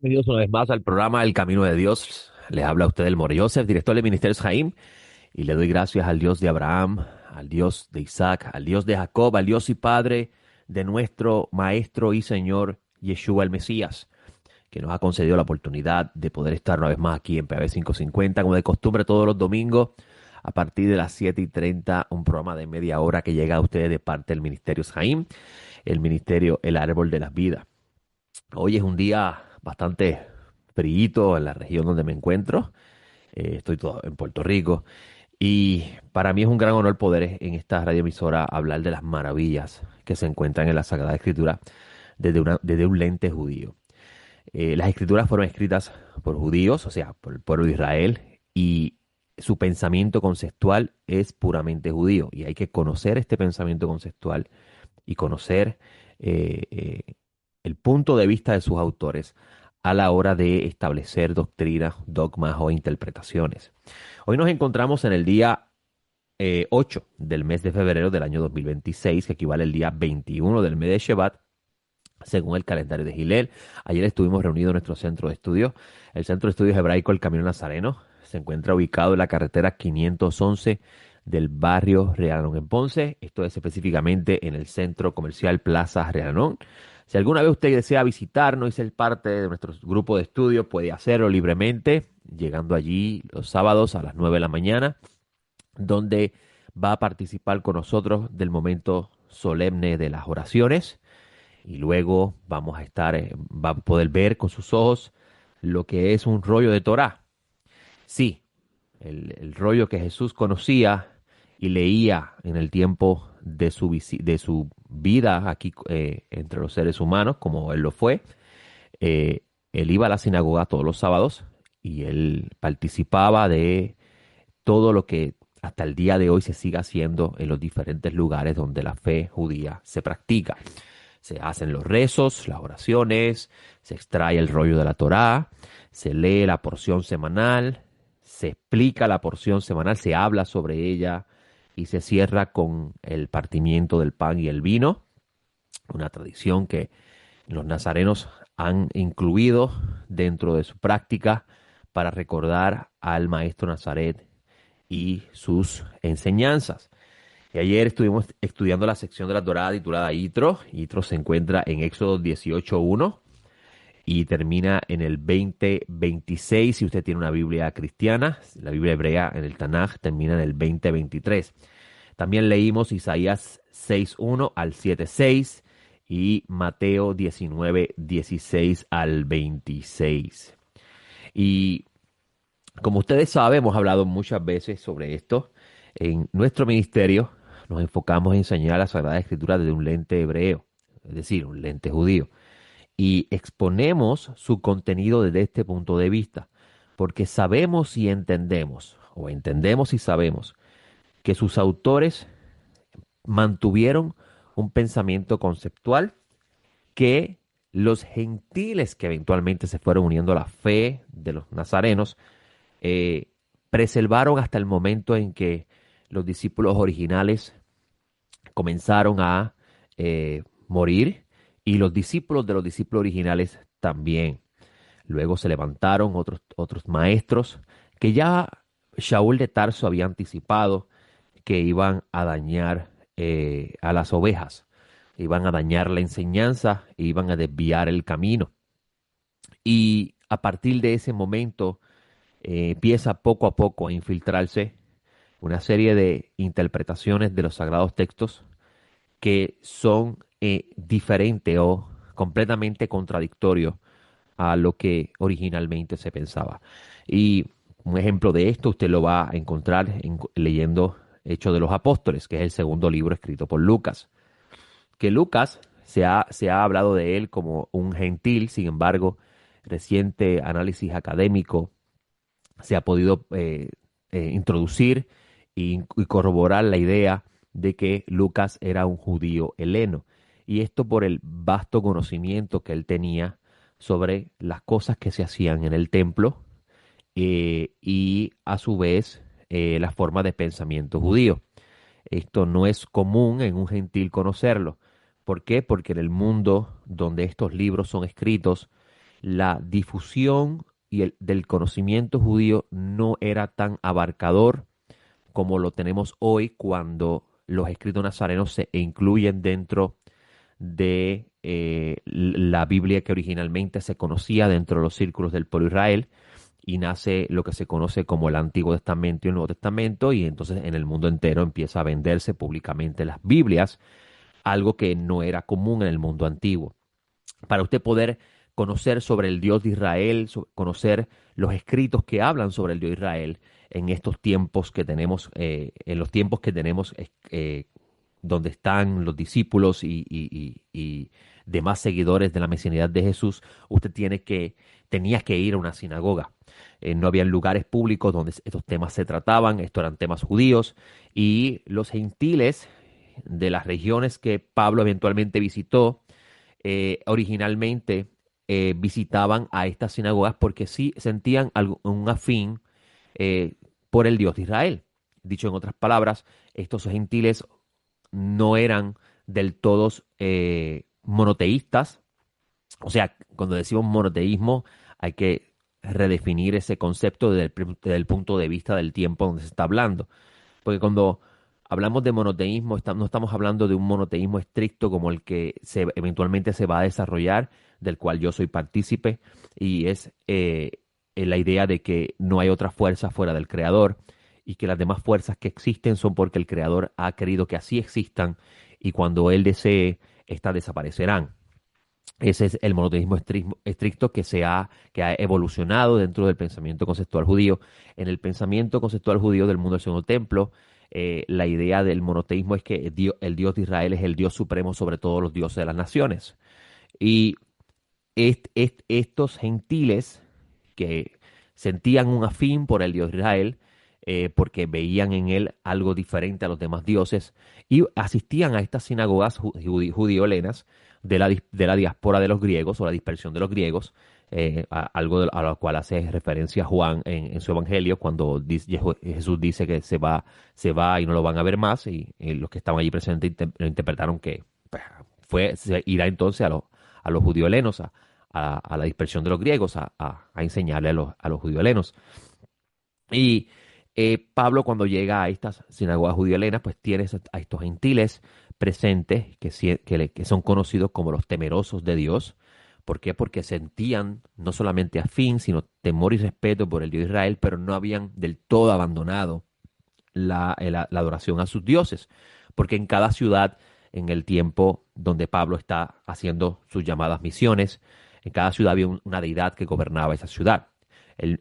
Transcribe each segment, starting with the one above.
Bienvenidos una vez más al programa El Camino de Dios. Les habla a usted el Moro Joseph, director de Ministerios Jaim, y le doy gracias al Dios de Abraham, al Dios de Isaac, al Dios de Jacob, al Dios y Padre de nuestro Maestro y Señor Yeshua el Mesías, que nos ha concedido la oportunidad de poder estar una vez más aquí en PB 550, como de costumbre todos los domingos, a partir de las 7:30, un programa de media hora que llega a ustedes de parte del Ministerio Jaim, el Ministerio El Árbol de las Vidas. Hoy es un día bastante frío en la región donde me encuentro. Estoy todo en Puerto Rico. Y para mí es un gran honor poder en esta radioemisora hablar de las maravillas que se encuentran en la Sagrada Escritura desde un lente judío. Las escrituras fueron escritas por judíos, o sea, por el pueblo de Israel, y su pensamiento conceptual es puramente judío. Y hay que conocer este pensamiento conceptual y conocer eh, eh, el punto de vista de sus autores a la hora de establecer doctrinas, dogmas o interpretaciones. Hoy nos encontramos en el día 8 del mes de febrero del año 2026, que equivale al día 21 del mes de Shevat, según el calendario de Gilel. Ayer estuvimos reunidos en nuestro centro de estudios. El centro de estudios hebraico El Camino Nazareno se encuentra ubicado en la carretera 511 del barrio Reanón en Ponce. Esto es específicamente en el centro comercial Plaza Reanón. Si alguna vez usted desea visitarnos y ser parte de nuestro grupo de estudio, puede hacerlo libremente, llegando allí los sábados a las 9 de la mañana, donde va a participar con nosotros del momento solemne de las oraciones y luego vamos a estar, va a poder ver con sus ojos lo que es un rollo de Torá. Sí, el rollo que Jesús conocía y leía en el tiempo de de su vida aquí entre los seres humanos, como él lo fue. Él iba a la sinagoga todos los sábados y él participaba de todo lo que hasta el día de hoy se sigue haciendo en los diferentes lugares donde la fe judía se practica. Se hacen los rezos, las oraciones, se extrae el rollo de la Torá, se lee la porción semanal, se explica la porción semanal, se habla sobre ella y se cierra con el partimiento del pan y el vino, una tradición que los nazarenos han incluido dentro de su práctica para recordar al maestro Nazaret y sus enseñanzas. Y ayer estuvimos estudiando la sección de la Torá titulada Yitro. Yitro se encuentra en Éxodo 18:1 y termina en el 20:26. Si usted tiene una Biblia cristiana, la Biblia hebrea en el Tanaj termina en el 20:23. También leímos Isaías 6:1 al 7:6 y Mateo 19:16 al 26. Y como ustedes saben, hemos hablado muchas veces sobre esto. En nuestro ministerio nos enfocamos en enseñar la Sagrada Escritura desde un lente hebreo, es decir, un lente judío. Y exponemos su contenido desde este punto de vista, porque sabemos y entendemos, o entendemos y sabemos, que sus autores mantuvieron un pensamiento conceptual que los gentiles que eventualmente se fueron uniendo a la fe de los nazarenos eh, preservaron hasta el momento en que los discípulos originales comenzaron a morir y los discípulos de los discípulos originales también. Luego se levantaron otros maestros que ya Shaul de Tarso había anticipado que iban a dañar a las ovejas, iban a dañar la enseñanza, e iban a desviar el camino. Y a partir de ese momento empieza poco a poco a infiltrarse una serie de interpretaciones de los sagrados textos que son diferentes o completamente contradictorios a lo que originalmente se pensaba. Y un ejemplo de esto usted lo va a encontrar leyendo Hechos de los Apóstoles, que es el segundo libro escrito por Lucas. Que Lucas se ha hablado de él como un gentil, sin embargo, reciente análisis académico se ha podido introducir y corroborar la idea de que Lucas era un judío heleno. Y esto por el vasto conocimiento que él tenía sobre las cosas que se hacían en el templo y a su vez la forma de pensamiento judío. Esto no es común en un gentil conocerlo. ¿Por qué? Porque en el mundo donde estos libros son escritos la difusión del conocimiento judío no era tan abarcador como lo tenemos hoy cuando los escritos nazarenos se incluyen dentro de la Biblia que originalmente se conocía dentro de los círculos del pueblo de Israel y nace lo que se conoce como el Antiguo Testamento y el Nuevo Testamento y entonces en el mundo entero empieza a venderse públicamente las Biblias, algo que no era común en el mundo antiguo. Para usted poder conocer sobre el Dios de Israel, conocer los escritos que hablan sobre el Dios de Israel en estos tiempos que tenemos, en los tiempos que tenemos donde están los discípulos y demás seguidores de la mesianidad de Jesús, usted tenía que ir a una sinagoga. No había lugares públicos donde estos temas se trataban, estos eran temas judíos, y los gentiles de las regiones que Pablo eventualmente visitó, originalmente visitaban a estas sinagogas porque sí sentían un afín por el Dios de Israel. Dicho en otras palabras, estos gentiles no eran del todos monoteístas. O sea, cuando decimos monoteísmo, hay que redefinir ese concepto desde el punto de vista del tiempo donde se está hablando. Porque cuando hablamos de monoteísmo, no estamos hablando de un monoteísmo estricto como el que eventualmente se va a desarrollar, del cual yo soy partícipe, y es la idea de que no hay otra fuerza fuera del Creador y que las demás fuerzas que existen son porque el Creador ha querido que así existan y cuando Él desee, éstas desaparecerán. Ese es el monoteísmo estricto que ha evolucionado dentro del pensamiento conceptual judío. En el pensamiento conceptual judío del mundo del segundo templo, la idea del monoteísmo es que el Dios de Israel es el Dios supremo sobre todos los dioses de las naciones. Y estos gentiles que sentían un afín por el Dios de Israel, porque veían en él algo diferente a los demás dioses, y asistían a estas sinagogas judío-helenas de la diáspora de los griegos o la dispersión de los griegos, algo a lo cual hace referencia Juan en su evangelio cuando Jesús dice que se va y no lo van a ver más, y los que estaban allí presentes lo interpretaron que pues, se irá entonces a los judíos helenos, a la dispersión de los griegos, a enseñarle a los judíos helenos. Y Pablo cuando llega a estas sinagogas judío-helenas, pues tiene a estos gentiles presentes que son conocidos como los temerosos de Dios. ¿Por qué? Porque sentían no solamente afín, sino temor y respeto por el Dios de Israel, pero no habían del todo abandonado la adoración a sus dioses. Porque en cada ciudad, en el tiempo donde Pablo está haciendo sus llamadas misiones, en cada ciudad había una deidad que gobernaba esa ciudad.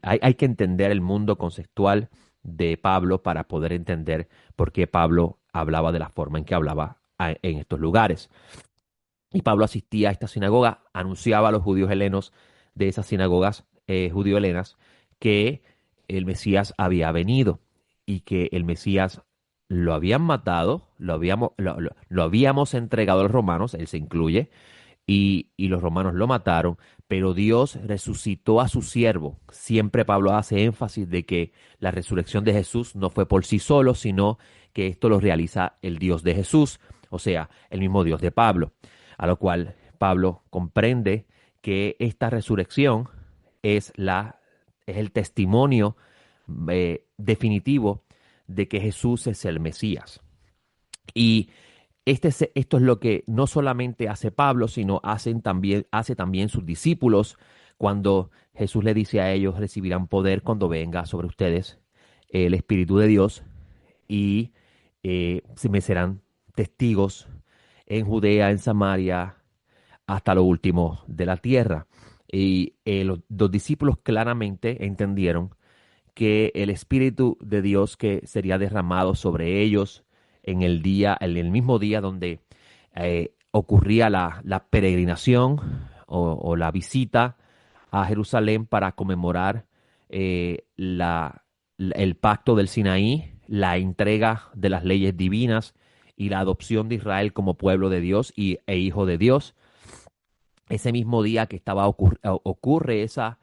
Hay que entender el mundo conceptual de Pablo para poder entender por qué Pablo hablaba de la forma en que hablaba en estos lugares. Y Pablo asistía a esta sinagoga, anunciaba a los judíos helenos de esas sinagogas judío-helenas que el Mesías había venido y que el Mesías lo habían matado, lo habíamos entregado a los romanos, él se incluye, y los romanos lo mataron, pero Dios resucitó a su siervo. Siempre Pablo hace énfasis de que la resurrección de Jesús no fue por sí solo, sino que esto lo realiza el Dios de Jesús, o sea, el mismo Dios de Pablo. A lo cual Pablo comprende que esta resurrección es el testimonio definitivo de que Jesús es el Mesías. Y esto es lo que no solamente hace Pablo, sino hace también sus discípulos cuando Jesús le dice a ellos, recibirán poder cuando venga sobre ustedes el Espíritu de Dios y se me serán testigos en Judea, en Samaria, hasta lo último de la tierra. Y los discípulos claramente entendieron que el Espíritu de Dios que sería derramado sobre ellos en el mismo día donde ocurría la peregrinación o la visita a Jerusalén para conmemorar el pacto del Sinaí, la entrega de las leyes divinas y la adopción de Israel como pueblo de Dios e hijo de Dios. Ese mismo día que ocurre esa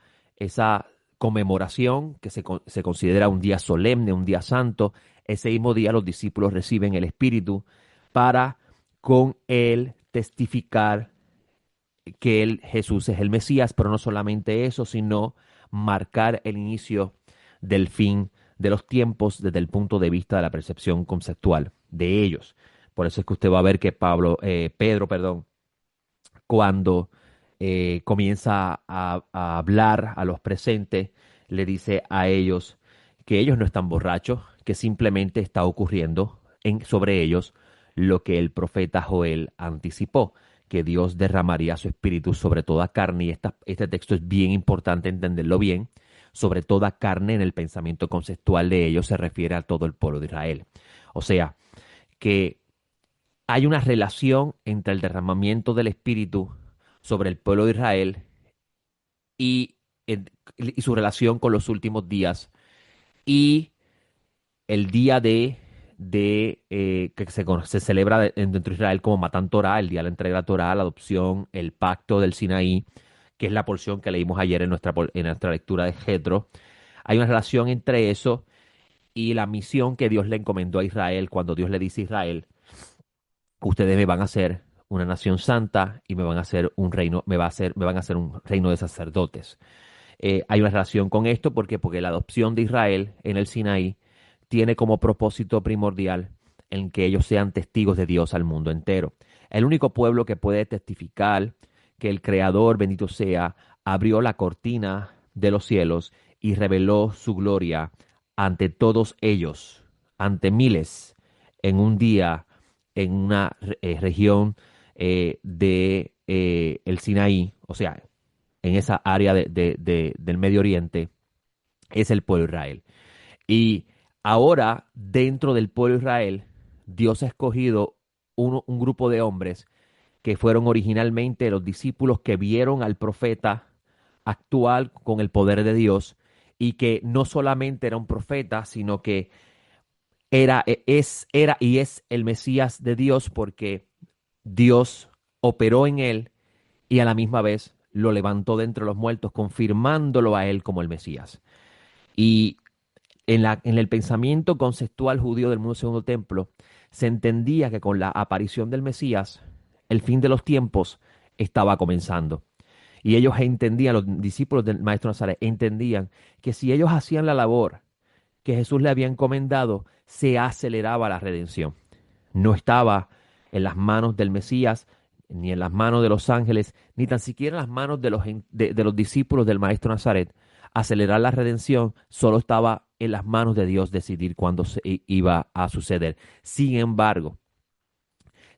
conmemoración que se considera un día solemne, un día santo, ese mismo día los discípulos reciben el Espíritu para con él testificar que Jesús es el Mesías, pero no solamente eso, sino marcar el inicio del fin de los tiempos desde el punto de vista de la percepción conceptual de ellos. Por eso es que usted va a ver que Pedro, perdón, cuando comienza a hablar a los presentes, le dice a ellos que ellos no están borrachos, que simplemente está ocurriendo sobre ellos lo que el profeta Joel anticipó, que Dios derramaría su espíritu sobre toda carne, y este texto es bien importante entenderlo bien, sobre toda carne en el pensamiento conceptual de ellos se refiere a todo el pueblo de Israel. O sea, que hay una relación entre el derramamiento del espíritu sobre el pueblo de Israel y, y su relación con los últimos días y el día se celebra dentro de Israel como Matan Torah, el día de la entrega de la Torah, la adopción, el pacto del Sinaí, que es la porción que leímos ayer en nuestra lectura de Jetro. Hay una relación entre eso y la misión que Dios le encomendó a Israel cuando Dios le dice a Israel: ustedes me van a hacer una nación santa y me van a hacer un reino, me van a hacer un reino de sacerdotes. Hay una relación con esto porque la adopción de Israel en el Sinaí tiene como propósito primordial en que ellos sean testigos de Dios al mundo entero. El único pueblo que puede testificar que el Creador, bendito sea, abrió la cortina de los cielos y reveló su gloria ante todos ellos, ante miles, en un día, en una región de el Sinaí, o sea, en esa área del Medio Oriente, es el pueblo de Israel. Y ahora, dentro del pueblo de Israel, Dios ha escogido un grupo de hombres que fueron originalmente los discípulos que vieron al profeta actuar con el poder de Dios, y que no solamente era un profeta, sino que era y es el Mesías de Dios, porque Dios operó en él y a la misma vez lo levantó de entre los muertos, confirmándolo a él como el Mesías. Y en el pensamiento conceptual judío del mundo segundo templo, se entendía que con la aparición del Mesías, el fin de los tiempos estaba comenzando. Y ellos entendían, los discípulos del Maestro Nazaret, entendían que si ellos hacían la labor que Jesús le había encomendado, se aceleraba la redención. No estaba en las manos del Mesías, ni en las manos de los ángeles, ni tan siquiera en las manos de los discípulos del Maestro Nazaret. Acelerar la redención solo estaba en las manos de Dios decidir cuándo iba a suceder. Sin embargo,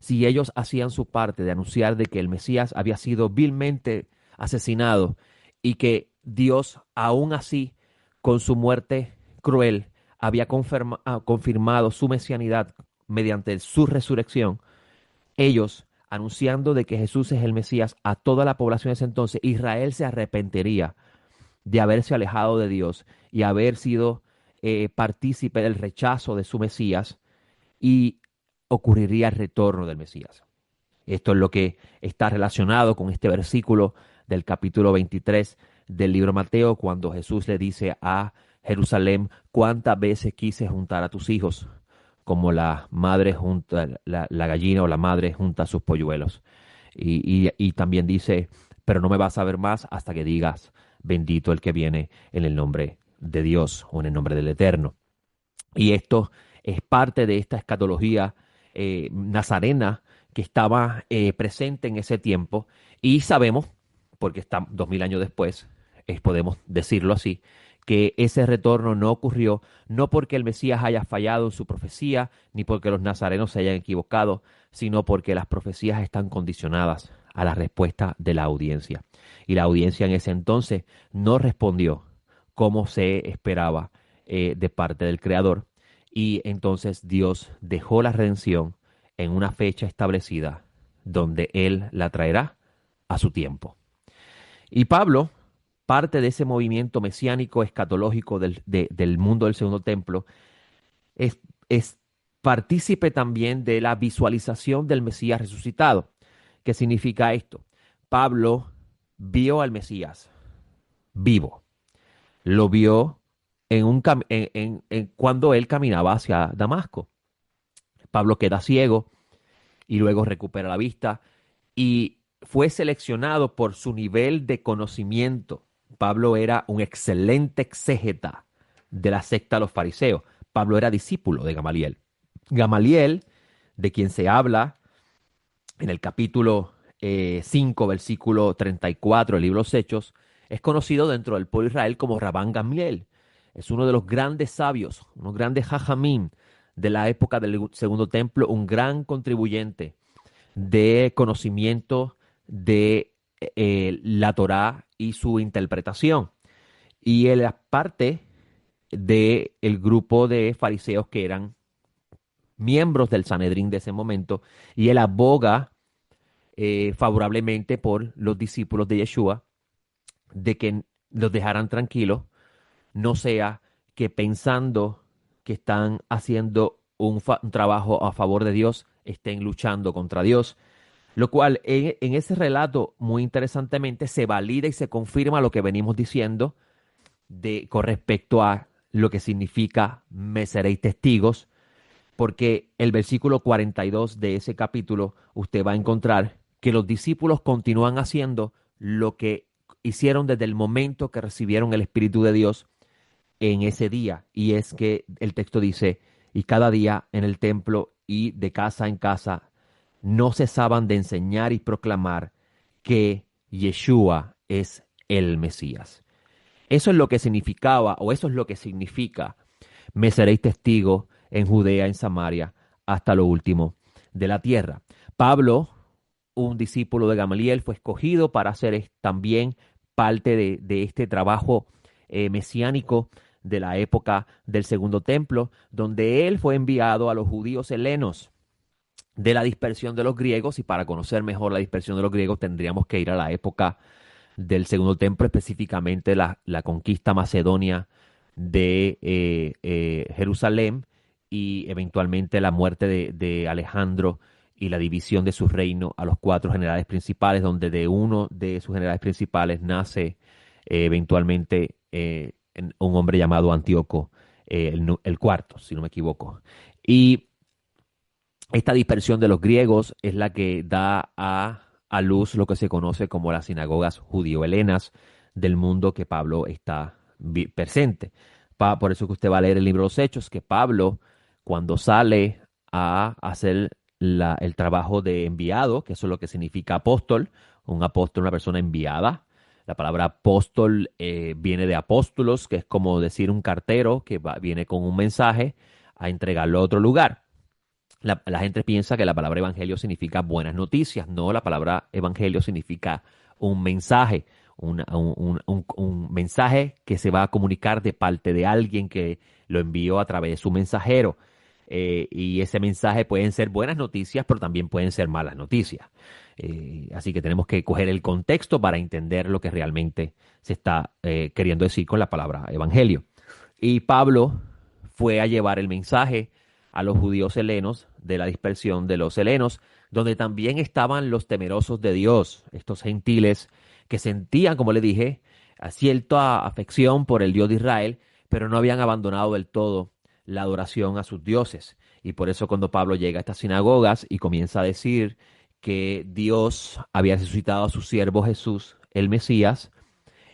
si ellos hacían su parte de anunciar de que el Mesías había sido vilmente asesinado y que Dios, aún así, con su muerte cruel, había confirmado su mesianidad mediante su resurrección, ellos, anunciando de que Jesús es el Mesías a toda la población de ese entonces, Israel se arrepentiría de haberse alejado de Dios y haber sido partícipe del rechazo de su Mesías, y ocurriría el retorno del Mesías. Esto es lo que está relacionado con este versículo del capítulo 23 del libro Mateo, cuando Jesús le dice a Jerusalén: cuántas veces quise juntar a tus hijos, como la madre junta, la gallina o la madre junta a sus polluelos. Y también dice: pero no me vas a ver más hasta que digas, bendito el que viene en el nombre de Dios o en el nombre del Eterno. Y esto es parte de esta escatología nazarena que estaba presente en ese tiempo, y sabemos, porque está 2000 años después, podemos decirlo así, que ese retorno no ocurrió, no porque el Mesías haya fallado en su profecía, ni porque los nazarenos se hayan equivocado, sino porque las profecías están condicionadas a la respuesta de la audiencia. Y la audiencia en ese entonces no respondió como se esperaba de parte del Creador, y entonces Dios dejó la redención en una fecha establecida donde Él la traerá a su tiempo. Y Pablo, parte de ese movimiento mesiánico escatológico del mundo del segundo templo, es partícipe también de la visualización del Mesías resucitado. ¿Qué significa esto? Pablo vio al Mesías vivo. Lo vio cuando él caminaba hacia Damasco. Pablo queda ciego y luego recupera la vista, y fue seleccionado por su nivel de conocimiento. Pablo era un excelente exégeta de la secta de los fariseos. Pablo era discípulo de Gamaliel. Gamaliel, de quien se habla en el capítulo 5, versículo 34 del libro de los Hechos, es conocido dentro del pueblo de Israel como Rabán Gamliel. Es uno de los grandes sabios, unos grandes jajamín de la época del Segundo Templo, un gran contribuyente de conocimiento de la Torá y su interpretación. Y él es parte del grupo de fariseos que eran miembros del Sanedrín de ese momento, y él aboga favorablemente por los discípulos de Yeshua, de que los dejaran tranquilos, no sea que pensando que están haciendo un trabajo a favor de Dios, estén luchando contra Dios. Lo cual en ese relato, muy interesantemente, se valida y se confirma lo que venimos diciendo con respecto a lo que significa me seréis testigos, porque el versículo 42 de ese capítulo usted va a encontrar que los discípulos continúan haciendo lo que hicieron desde el momento que recibieron el Espíritu de Dios en ese día. Y es que el texto dice, y cada día en el templo y de casa en casa no cesaban de enseñar y proclamar que Yeshua es el Mesías. Eso es lo que significaba, o eso es lo que significa, me seréis testigos en Judea, en Samaria, hasta lo último de la tierra. Pablo, un discípulo de Gamaliel, fue escogido para ser también parte de este trabajo mesiánico de la época del Segundo Templo, donde él fue enviado a los judíos helenos de la dispersión de los griegos, y para conocer mejor la dispersión de los griegos tendríamos que ir a la época del Segundo Templo, específicamente la conquista macedonia de Jerusalén, y eventualmente la muerte de Alejandro y la división de su reino a los 4 generales principales, donde de uno de sus generales principales nace eventualmente un hombre llamado Antíoco el cuarto, si no me equivoco. Y esta dispersión de los griegos es la que da a luz lo que se conoce como las sinagogas judío-helenas del mundo que Pablo está presente. Por eso que usted va a leer el libro de los Hechos, que Pablo, cuando sale a hacer el trabajo de enviado, que eso es lo que significa apóstol, un apóstol, una persona enviada. La palabra apóstol viene de apóstolos, que es como decir un cartero que viene con un mensaje a entregarlo a otro lugar. La gente piensa que la palabra evangelio significa buenas noticias. No, la palabra evangelio significa un mensaje, un mensaje que se va a comunicar de parte de alguien que lo envió a través de su mensajero. Y ese mensaje pueden ser buenas noticias, pero también pueden ser malas noticias. Así que tenemos que coger el contexto para entender lo que realmente se está queriendo decir con la palabra evangelio. Y Pablo fue a llevar el mensaje a los judíos helenos de la dispersión de los helenos, donde también estaban los temerosos de Dios, estos gentiles que sentían, como le dije, cierta afección por el Dios de Israel, pero no habían abandonado del todo la adoración a sus dioses. Y por eso cuando Pablo llega a estas sinagogas y comienza a decir que Dios había resucitado a su siervo Jesús, el Mesías,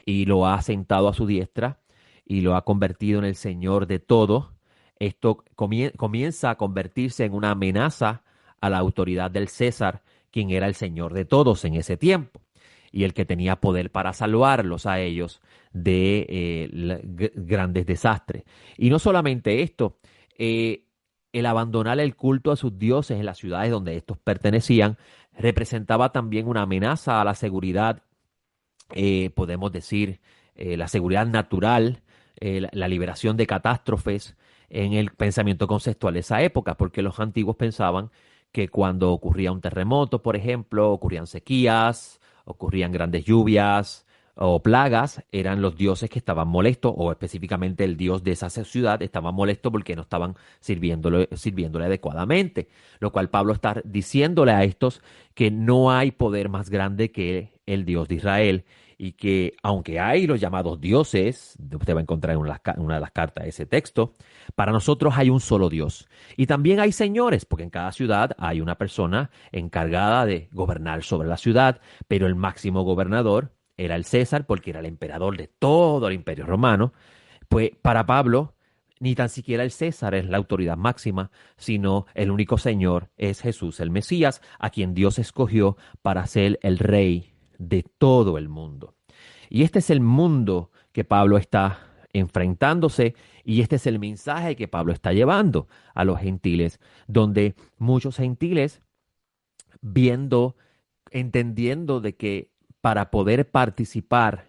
y lo ha sentado a su diestra y lo ha convertido en el Señor de todo, esto comienza a convertirse en una amenaza a la autoridad del César, quien era el Señor de todos en ese tiempo, y el que tenía poder para salvarlos a ellos de grandes desastres. Y no solamente esto, el abandonar el culto a sus dioses en las ciudades donde estos pertenecían representaba también una amenaza a la seguridad, podemos decir, la seguridad natural, la liberación de catástrofes en el pensamiento conceptual de esa época, porque los antiguos pensaban que cuando ocurría un terremoto, por ejemplo, ocurrían sequías, ocurrían grandes lluvias o plagas, eran los dioses que estaban molestos, o específicamente el dios de esa ciudad estaba molesto porque no estaban sirviéndole adecuadamente, lo cual Pablo está diciéndole a estos que no hay poder más grande que el Dios de Israel, y que aunque hay los llamados dioses, usted va a encontrar en una de las cartas ese texto, para nosotros hay un solo Dios. Y también hay señores, porque en cada ciudad hay una persona encargada de gobernar sobre la ciudad, pero el máximo gobernador era el César, porque era el emperador de todo el imperio romano. Pues para Pablo, ni tan siquiera el César es la autoridad máxima, sino el único Señor es Jesús el Mesías, a quien Dios escogió para ser el rey de todo el mundo. Y este es el mundo que Pablo está enfrentándose y este es el mensaje que Pablo está llevando a los gentiles, donde muchos gentiles viendo, entendiendo de que para poder participar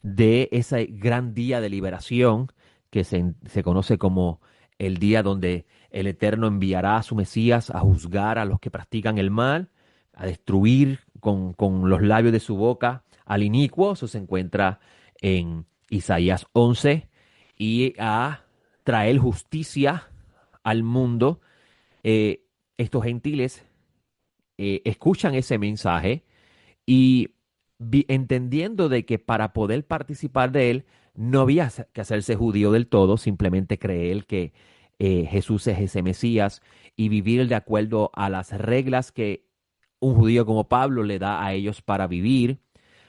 de ese gran día de liberación que se conoce como el día donde el Eterno enviará a su Mesías a juzgar a los que practican el mal, a destruir con los labios de su boca al inicuo. Eso se encuentra en Isaías 11, y a traer justicia al mundo. Estos gentiles escuchan ese mensaje y entendiendo de que para poder participar de él no había que hacerse judío del todo, simplemente creer que Jesús es ese Mesías y vivir de acuerdo a las reglas que un judío como Pablo le da a ellos para vivir,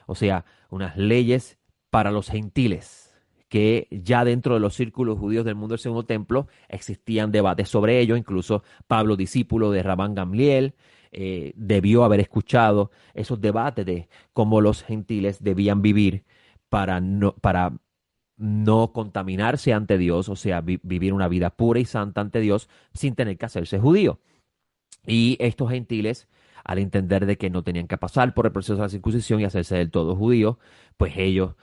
o sea, unas leyes para los gentiles, que ya dentro de los círculos judíos del mundo del Segundo Templo existían debates sobre ello. Incluso Pablo, discípulo de Rabán Gamliel, debió haber escuchado esos debates de cómo los gentiles debían vivir para no contaminarse ante Dios, o sea, vivir una vida pura y santa ante Dios sin tener que hacerse judío. Y estos gentiles, al entender de que no tenían que pasar por el proceso de la circuncisión y hacerse del todo judío, pues ellos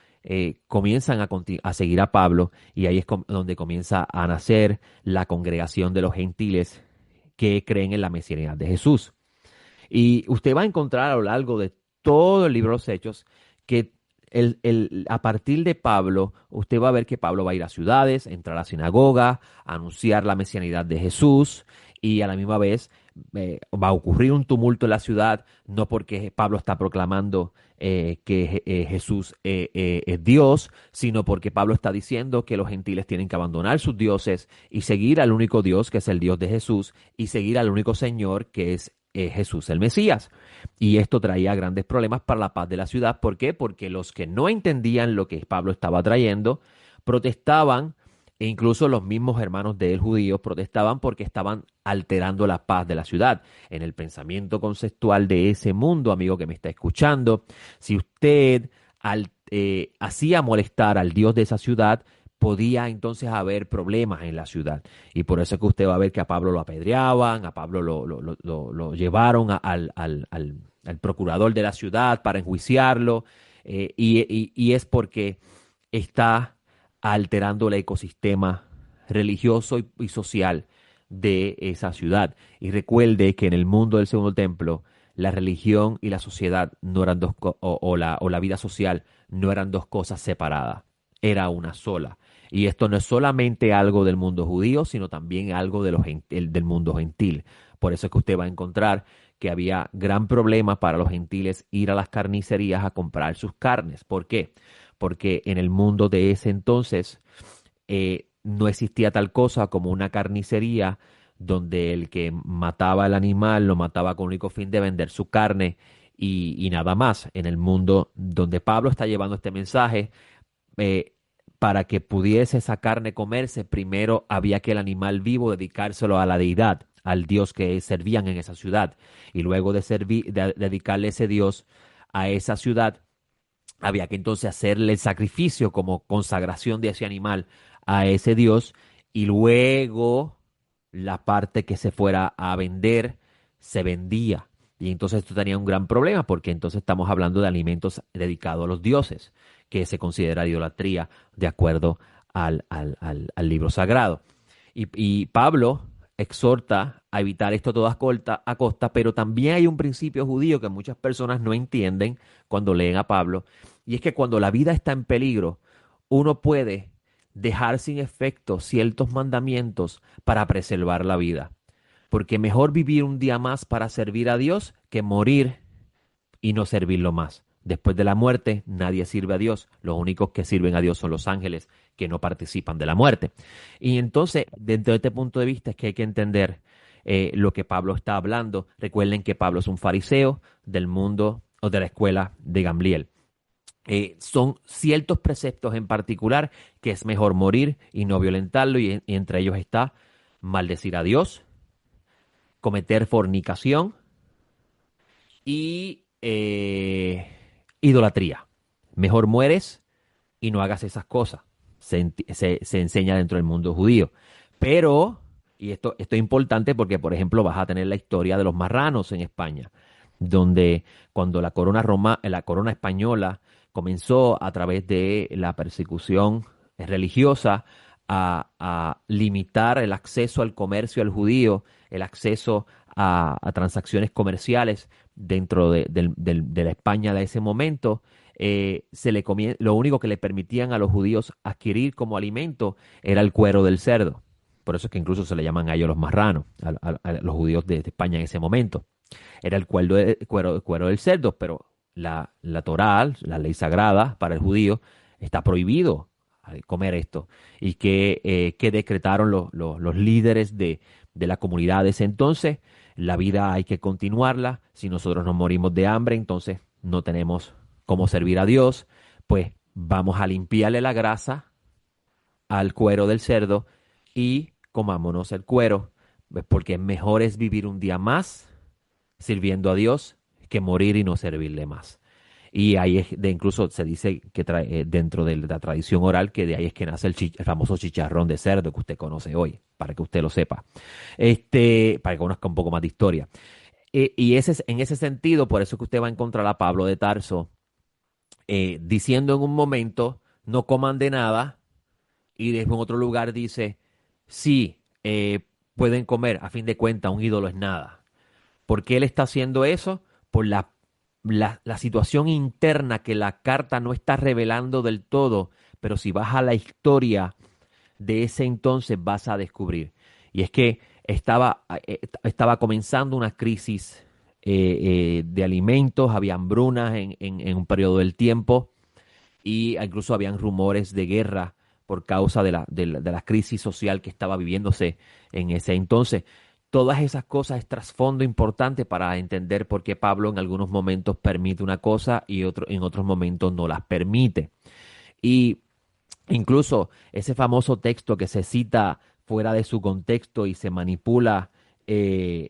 comienzan a seguir a Pablo, y ahí es donde comienza a nacer la congregación de los gentiles que creen en la mesianidad de Jesús. Y usted va a encontrar a lo largo de todo el libro de los Hechos que a partir de Pablo, usted va a ver que Pablo va a ir a ciudades, entrar a la sinagoga, a anunciar la mesianidad de Jesús, y a la misma vez va a ocurrir un tumulto en la ciudad, no porque Pablo está proclamando que Jesús es Dios, sino porque Pablo está diciendo que los gentiles tienen que abandonar sus dioses y seguir al único Dios, que es el Dios de Jesús, y seguir al único Señor, que es Jesús el Mesías. Y esto traía grandes problemas para la paz de la ciudad. ¿Por qué? Porque los que no entendían lo que Pablo estaba trayendo protestaban, e incluso los mismos hermanos de él judíos protestaban porque estaban alterando la paz de la ciudad. En el pensamiento conceptual de ese mundo, amigo que me está escuchando, si usted hacía molestar al Dios de esa ciudad, podía entonces haber problemas en la ciudad. Y por eso es que usted va a ver que a Pablo lo apedreaban, a Pablo lo llevaron al procurador de la ciudad para enjuiciarlo, y es porque está alterando el ecosistema religioso y social de esa ciudad. Y recuerde que en el mundo del Segundo Templo, la religión y la sociedad no eran o la vida social no eran dos cosas separadas, era una sola. Y esto no es solamente algo del mundo judío, sino también algo del mundo gentil. Por eso es que usted va a encontrar que había gran problema para los gentiles ir a las carnicerías a comprar sus carnes. ¿Por qué? Porque en el mundo de ese entonces no existía tal cosa como una carnicería donde el que mataba al animal lo mataba con el único fin de vender su carne y nada más. En el mundo donde Pablo está llevando este mensaje, eh, para que pudiese esa carne comerse, primero había que el animal vivo dedicárselo a la deidad, al Dios que servían en esa ciudad. Y luego de dedicarle ese Dios a esa ciudad, había que entonces hacerle el sacrificio como consagración de ese animal a ese Dios, y luego la parte que se fuera a vender se vendía. Y entonces esto tenía un gran problema, porque entonces estamos hablando de alimentos dedicados a los dioses, que se considera idolatría de acuerdo al libro sagrado. Y Pablo exhorta a evitar esto a costa, pero también hay un principio judío que muchas personas no entienden cuando leen a Pablo, y es que cuando la vida está en peligro, uno puede dejar sin efecto ciertos mandamientos para preservar la vida. Porque mejor vivir un día más para servir a Dios que morir y no servirlo más. Después de la muerte, nadie sirve a Dios. Los únicos que sirven a Dios son los ángeles que no participan de la muerte. Y entonces, dentro de este punto de vista, es que hay que entender lo que Pablo está hablando. Recuerden que Pablo es un fariseo del mundo o de la escuela de Gamliel. Son ciertos preceptos en particular que es mejor morir y no violentarlo, y entre ellos está maldecir a Dios, cometer fornicación y idolatría. Mejor mueres y no hagas esas cosas. Se enseña dentro del mundo judío. Pero, y esto es importante porque, por ejemplo, vas a tener la historia de los marranos en España, donde cuando la corona española comenzó a través de la persecución religiosa a limitar el acceso al comercio al judío, el acceso a transacciones comerciales dentro de la España de ese momento, lo único que le permitían a los judíos adquirir como alimento era el cuero del cerdo. Por eso es que incluso se le llaman a ellos los marranos, a los judíos de España en ese momento. Era el cuero del cerdo, pero la Torá, la ley sagrada para el judío, está prohibido comer esto. ¿Y que decretaron los líderes de la comunidad de ese entonces? La vida hay que continuarla. Si nosotros nos morimos de hambre, entonces no tenemos cómo servir a Dios. Pues vamos a limpiarle la grasa al cuero del cerdo y comámonos el cuero, pues, porque mejor es vivir un día más sirviendo a Dios que morir y no servirle más. Y ahí incluso se dice que dentro de la tradición oral que de ahí es que nace el famoso chicharrón de cerdo que usted conoce hoy, para que usted lo sepa. Para que conozca un poco más de historia. En ese sentido, por eso es que usted va a encontrar a Pablo de Tarso diciendo en un momento, no coman de nada, y después en otro lugar dice, sí, pueden comer, a fin de cuentas, un ídolo es nada. ¿Por qué él está haciendo eso? Por la situación interna que la carta no está revelando del todo, pero si vas a la historia de ese entonces vas a descubrir. Y es que estaba comenzando una crisis de alimentos, había hambrunas en un periodo del tiempo y incluso habían rumores de guerra por causa de la crisis social que estaba viviéndose en ese entonces. Todas esas cosas es trasfondo importante para entender por qué Pablo en algunos momentos permite una cosa y en otros momentos no las permite. Y incluso ese famoso texto que se cita fuera de su contexto y se manipula eh,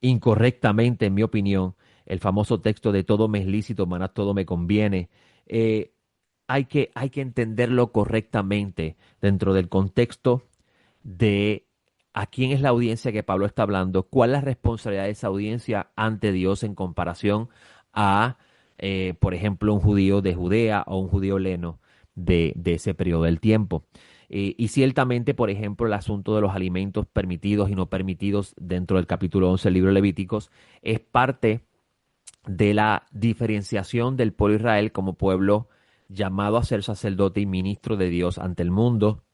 incorrectamente, en mi opinión, el famoso texto de todo me es lícito, maná todo me conviene. eh, hay que entenderlo correctamente dentro del contexto de a quién es la audiencia que Pablo está hablando, cuál es la responsabilidad de esa audiencia ante Dios en comparación a, por ejemplo, un judío de Judea o un judío heleno de ese periodo del tiempo. Y ciertamente, por ejemplo, el asunto de los alimentos permitidos y no permitidos dentro del capítulo 11 del libro de Levíticos es parte de la diferenciación del pueblo de Israel como pueblo llamado a ser sacerdote y ministro de Dios ante el mundo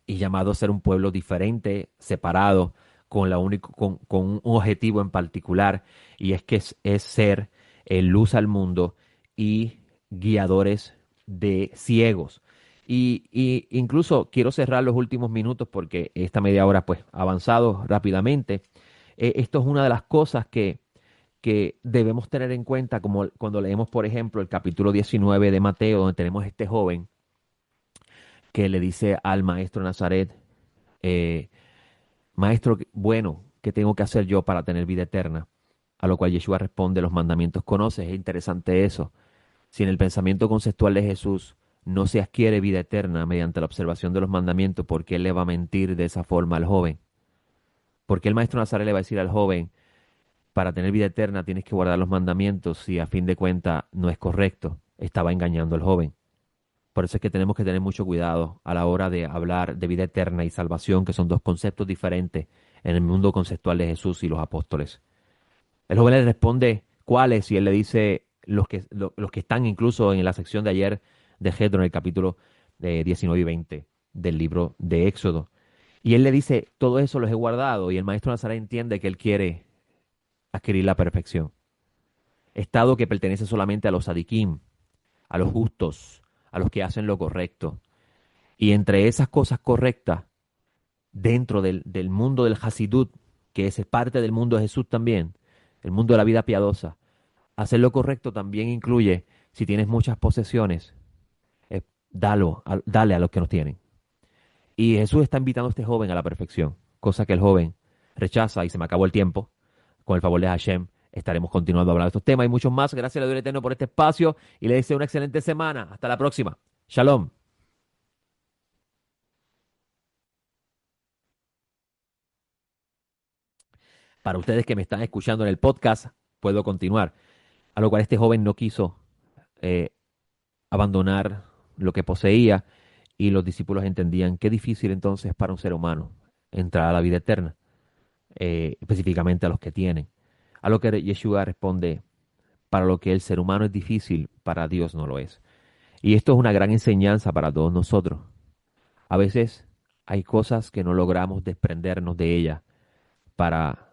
y llamado a ser un pueblo diferente, separado, con un objetivo en particular, y es que es ser luz al mundo y guiadores de ciegos. Y incluso quiero cerrar los últimos minutos porque esta media hora pues ha avanzado rápidamente. Esto es una de las cosas que debemos tener en cuenta, como cuando leemos, por ejemplo, el capítulo 19 de Mateo, donde tenemos este joven que le dice al maestro Nazaret, eh, maestro, bueno, ¿qué tengo que hacer yo para tener vida eterna? A lo cual Yeshua responde, los mandamientos conoces. Es interesante eso. Si en el pensamiento conceptual de Jesús no se adquiere vida eterna mediante la observación de los mandamientos, ¿por qué él le va a mentir de esa forma al joven? ¿Por qué el maestro Nazaret le va a decir al joven, para tener vida eterna tienes que guardar los mandamientos, si a fin de cuentas no es correcto? Estaba engañando al joven. Por eso es que tenemos que tener mucho cuidado a la hora de hablar de vida eterna y salvación, que son dos conceptos diferentes en el mundo conceptual de Jesús y los apóstoles. El joven le responde cuáles y él le dice los que están incluso en la sección de ayer de Gedro, en el capítulo 19 y 20 del libro de Éxodo. Y él le dice, todo eso los he guardado, y el maestro Nazaret entiende que él quiere adquirir la perfección. estado que pertenece solamente a los sadiquim, a los justos, a los que hacen lo correcto. Y entre esas cosas correctas, dentro del mundo del Hasidut, que es parte del mundo de Jesús también, el mundo de la vida piadosa, hacer lo correcto también incluye, si tienes muchas posesiones, dale a los que no tienen. Y Jesús está invitando a este joven a la perfección, cosa que el joven rechaza y se me acabó el tiempo. Con el favor de Hashem estaremos continuando hablando de estos temas y muchos más. Gracias a Dios Eterno por este espacio y le deseo una excelente semana. Hasta la próxima. Shalom. Para ustedes que me están escuchando en el podcast, puedo continuar. A lo cual este joven no quiso eh, abandonar lo que poseía y los discípulos entendían qué difícil entonces para un ser humano entrar a la vida eterna, específicamente a los que tienen. A lo que Yeshua responde, para lo que el ser humano es difícil, para Dios no lo es. Y esto es una gran enseñanza para todos nosotros. A veces hay cosas que no logramos desprendernos de ellas para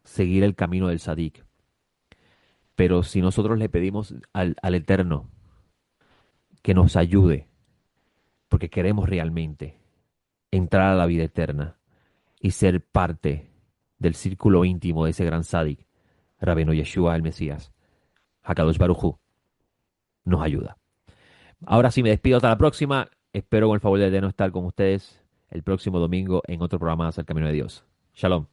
seguir el camino del Sadik. Pero si nosotros le pedimos al Eterno que nos ayude, porque queremos realmente entrar a la vida eterna y ser parte del círculo íntimo de ese gran Sadik, Rabbeinu Yeshua el Mesías, Hakadosh Baruj Hu, nos ayuda. Ahora sí me despido hasta la próxima. Espero con el favor de Eterno estar con ustedes el próximo domingo en otro programa más El Camino de Dios. Shalom.